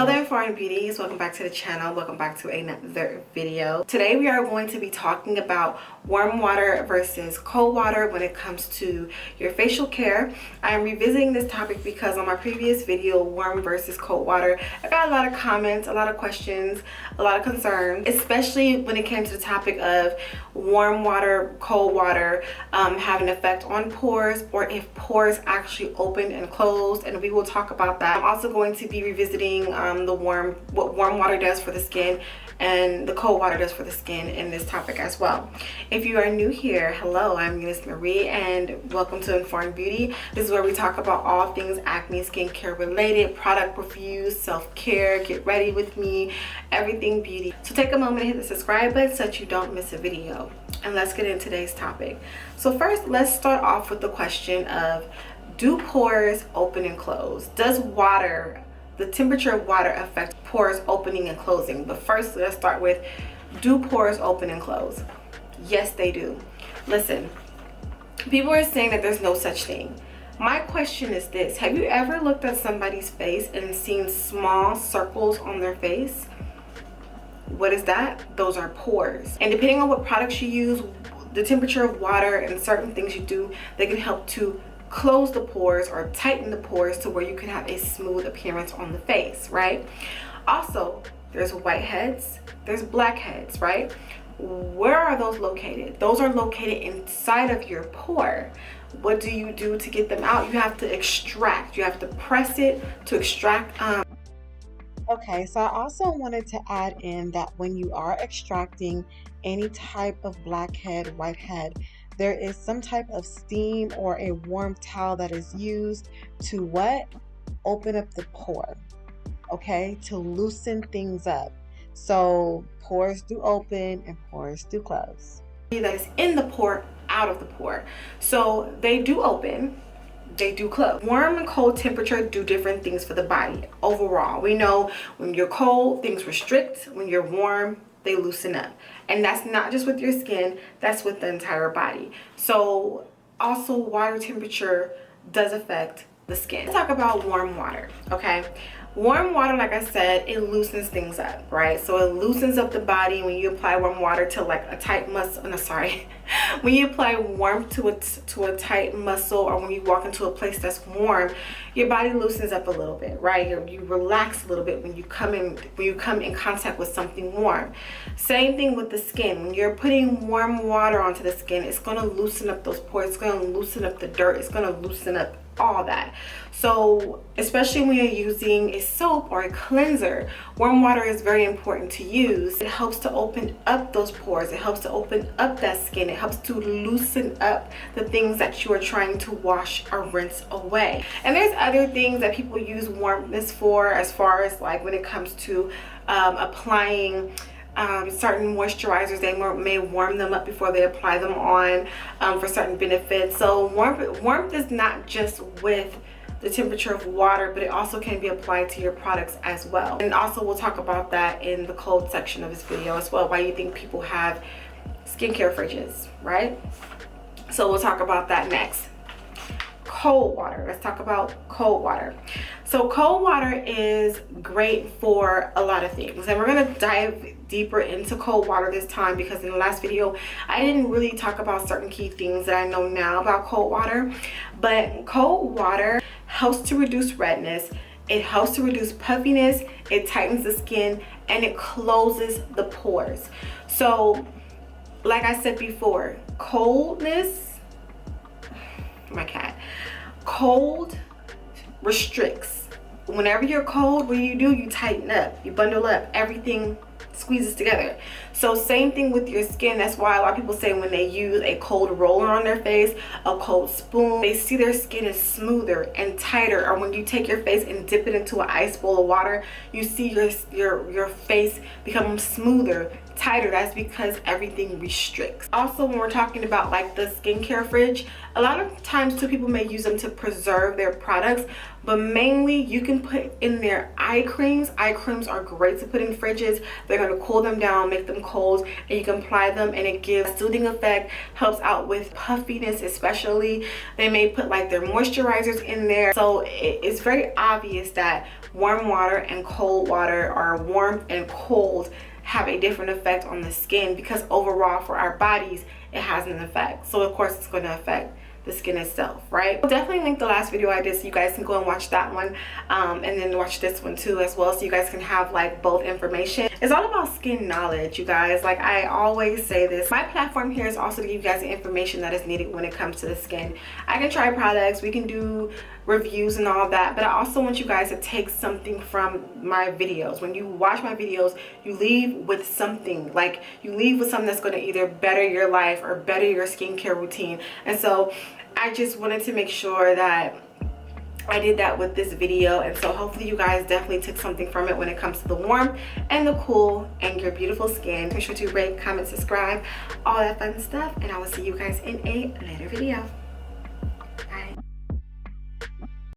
Hello there, INFOrmed Beauties. Welcome back to the channel. Welcome back to another video. Today we are going to be talking about warm water versus cold water when it comes to your facial care. I am revisiting this topic because on my previous video, warm versus cold water, I got a lot of comments, a lot of questions, a lot of concerns, especially when it came to the topic of warm water, cold water having an effect on pores, or if pores actually open and closed, and we will talk about that. I'm also going to be revisiting what warm water does for the skin and the cold water does for the skin in this topic as well. If you are new here, hello, I'm Euniycemari and welcome to INFOrmed Beauty. This is where we talk about all things acne, skincare related, product reviews, self-care, get ready with me, everything beauty. So take a moment and hit the subscribe button so that you don't miss a video. And let's get into today's topic. So first, let's start off with the question of, do pores open and close? Does the temperature of water affect pores opening and closing? But first, let's start with, do pores open and close? Yes, they do. Listen, people are saying that there's no such thing. My question is this: have you ever looked at somebody's face and seen small circles on their face? What is that? Those are pores. And depending on what products you use, the temperature of water and certain things you do, they can help to close the pores or tighten the pores to where you can have a smooth appearance on the face, right? Also, there's whiteheads, there's blackheads, right? Where are those located? Those are located inside of your pore. What do you do to get them out? You have to extract. You have to press it to extract. Okay, so I also wanted to add in that when you are extracting any type of blackhead, whitehead, there is some type of steam or a warm towel that is used to what? Open up the pore, okay? To loosen things up. So pores do open and pores do close. That is in the pore, out of the pore. So they do open, they do close. Warm and cold temperature do different things for the body overall. We know when you're cold, things restrict. When you're warm, they loosen up. And that's not just with your skin, that's with the entire body. So also water temperature does affect the skin. Let's talk about warm water, okay? Warm water, like I said, it loosens things up, right? So it loosens up the body when you apply warm water to like a tight muscle. No, sorry. When you apply warmth to a tight muscle, or when you walk into a place that's warm, your body loosens up a little bit, right? You relax a little bit when you come in contact with something warm. Same thing with the skin. When you're putting warm water onto the skin, it's going to loosen up those pores. It's going to loosen up the dirt. It's going to loosen up all that. So especially when you're using a soap or a cleanser, warm water is very important to use. It helps to open up those pores. It helps to open up that skin. It helps to loosen up the things that you are trying to wash or rinse away. And there's other things that people use warmness for, as far as like when it comes to applying certain moisturizers. They may warm them up before they apply them on for certain benefits. So warmth is not just with the temperature of water, but it also can be applied to your products as well. And also we'll talk about that in the cold section of this video as well, why you think people have skincare fridges, right? So we'll talk about that next. Cold water. Let's talk about cold water. So cold water is great for a lot of things, and we're going to dive deeper into cold water this time because in the last video I didn't really talk about certain key things that I know now about cold water. But cold water helps to reduce redness, it helps to reduce puffiness, it tightens the skin, and it closes the pores. So like I said before, coldness, my cat, cold restricts. Whenever you're cold, what do? You tighten up, you bundle up, everything squeezes together. So same thing with your skin. That's why a lot of people say when they use a cold roller on their face, a cold spoon, they see their skin is smoother and tighter. Or when you take your face and dip it into an ice bowl of water, you see your face become smoother, tighter, that's because everything restricts. Also, when we're talking about like the skincare fridge, a lot of times too, people may use them to preserve their products, but mainly you can put in their eye creams. Eye creams are great to put in fridges. They're going to cool them down, make them cold, and you can apply them and it gives a soothing effect, helps out with puffiness especially. They may put like their moisturizers in there. So it's very obvious that warm water and cold water, or warm and cold, have a different effect on the skin, because overall for our bodies it has an effect. So of course it's going to affect the skin itself, right? I'll definitely link the last video I did so you guys can go and watch that one, and then watch this one too as well, so you guys can have like both information. It's all about skin knowledge, you guys. Like I always say this, my platform here is also to give you guys the information that is needed when it comes to the skin. I can try products, we can do reviews and all that, but I also want you guys to take something from my videos. When you watch my videos, you leave with something. Like you leave with something that's going to either better your life or better your skincare routine. And so I just wanted to make sure that I did that with this video, and so hopefully you guys definitely took something from it when it comes to the warm and the cool and your beautiful skin. Make sure to rate, comment, subscribe, all that fun stuff, and I will see you guys in a later video.